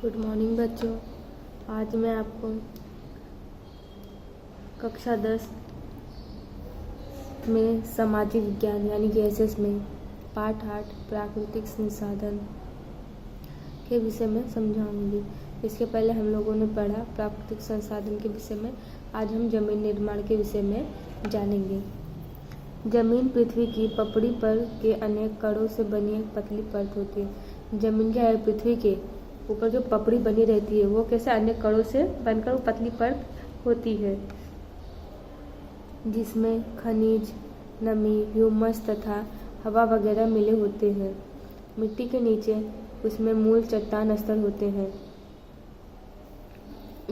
Good morning बच्चों। आज मैं आपको कक्षा 10 में सामाजिक विज्ञान यानी कि एसएस में पाठ 8 प्राकृतिक संसाधन के विषय में समझाऊंगी। इसके पहले हम लोगों ने पढ़ा प्राकृतिक संसाधन के विषय में। आज हम जमीन निर्माण के विषय में जानेंगे। जमीन पृथ्वी की पपड़ी पर के अनेक कणों से बनी एक पतली परत होती है। जमीन क्या है, पृथ्वी के ऊपर जो पपड़ी बनी रहती है वो कैसे अनेक कणों से बनकर वो पतली परत होती है, जिसमें खनिज, नमी, ह्यूमस तथा हवा वगैरह मिले होते हैं। मिट्टी के नीचे उसमें मूल चट्टान स्तर होते हैं।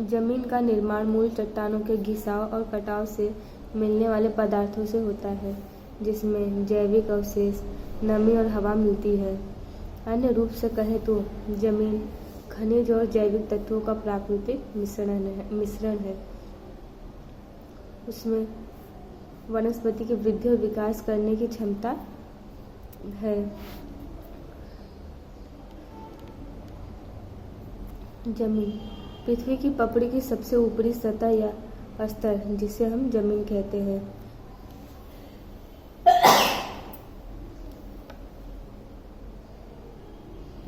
जमीन का निर्माण मूल चट्टानों के घिसाव और कटाव से मिलने वाले पदार्थों से होता है, जिसमें जैविक अवशेष, नमी और हवा मिलती है। अन्य रूप से कहें तो जमीन खनिज और जैविक तत्वों का प्राकृतिक मिश्रण है। उसमें वनस्पति की वृद्धि और विकास करने की क्षमता है। जमीन पृथ्वी की पपड़ी की सबसे ऊपरी सतह या स्तर, जिसे हम जमीन कहते हैं।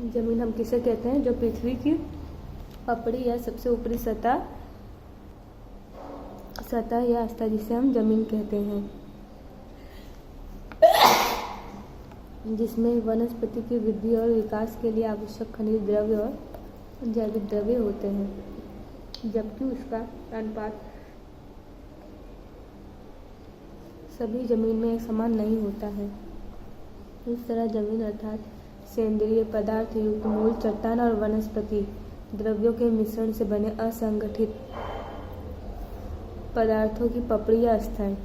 जमीन हम किसे कहते हैं? जो पृथ्वी की पपड़ी या सबसे ऊपरी सतह या स्तर, जिसे हम जमीन कहते हैं, जिसमें वनस्पति की वृद्धि और विकास के लिए आवश्यक खनिज द्रव्य और जैविक द्रव्य होते हैं, जबकि उसका अनुपात सभी जमीन में एक समान नहीं होता है। इस तरह जमीन अर्थात सेंद्रीय पदार्थ युक्त मूल चट्टान और वनस्पति द्रव्यों के मिश्रण से बने असंगठित पदार्थों की पपड़ी या स्तर।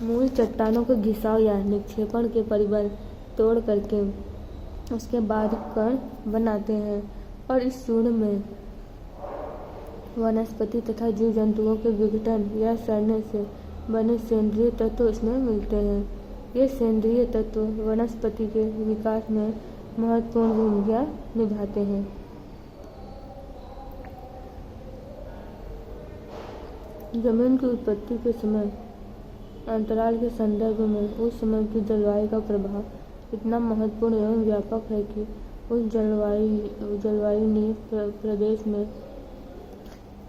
मूल चट्टानों के घिसाव या निक्षेपण के परिबल तोड़ करके उसके बाद कण बनाते हैं, और इस चूर्ण में वनस्पति तथा जीव जंतुओं के विघटन या सड़ने से बने सेंद्रीय तत्व इसमें मिलते हैं। ये सेंद्रीय तत्व वनस्पति के विकास में महत्वपूर्ण भूमिका निभाते हैं। जमीन की उत्पत्ति के समय अंतराल के संदर्भ में उस समय की जलवायु का प्रभाव इतना महत्वपूर्ण एवं व्यापक है कि उस जलवायु प्रदेश में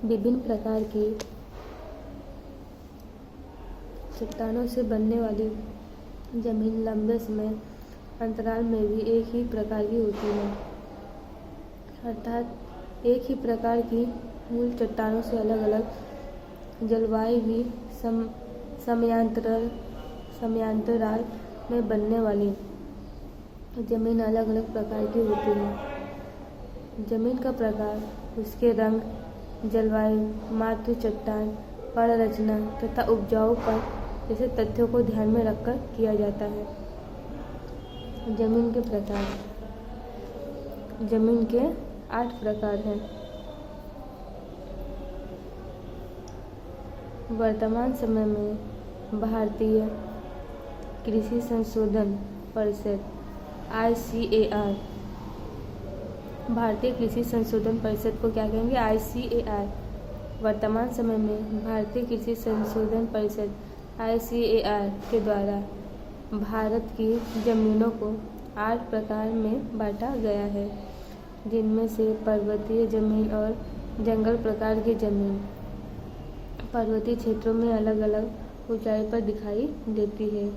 विभिन्न प्रकार की चट्टानों से बनने वाली जमीन लंबे समय अंतराल में भी एक ही प्रकार की होती है, अर्थात एक ही प्रकार की मूल चट्टानों से अलग अलग जलवायु भी समयांतराल में बनने वाली जमीन अलग अलग प्रकार की होती है। जमीन का प्रकार, उसके रंग, जलवायु, मातृ चट्टान, पर्ण रचना तथा उपजाऊ पर जैसे तथ्यों को ध्यान में रखकर किया जाता है। जमीन के प्रकार। जमीन के 8 प्रकार हैं। वर्तमान समय में भारतीय कृषि संशोधन परिषद ICAR, भारतीय कृषि संशोधन परिषद को क्या कहेंगे? ICAR। वर्तमान समय में भारतीय कृषि संशोधन परिषद ICAR के द्वारा भारत की जमीनों को 8 प्रकार में बांटा गया है, जिनमें से पर्वतीय जमीन और जंगल प्रकार की जमीन पर्वतीय क्षेत्रों में अलग अलग ऊंचाई पर दिखाई देती है।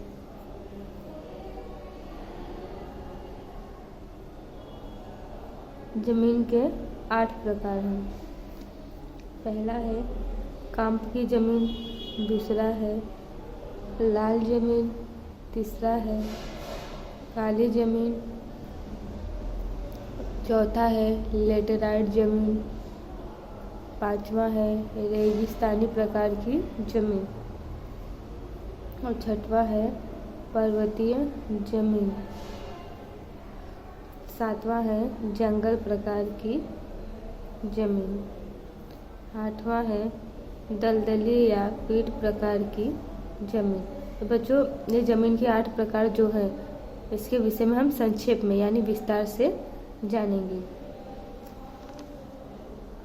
जमीन के 8 प्रकार हैं। पहला है कांप की जमीन, दूसरा है लाल जमीन, तीसरा है काली जमीन, चौथा है लेटेराइट जमीन, पांचवा है रेगिस्तानी प्रकार की जमीन, और छठवा है पर्वतीय जमीन, सातवां है जंगल प्रकार की जमीन, आठवां है दलदली या पीठ प्रकार की जमीन। तो बच्चों, ये जमीन के 8 प्रकार जो है, इसके विषय में हम संक्षेप में यानी विस्तार से जानेंगे।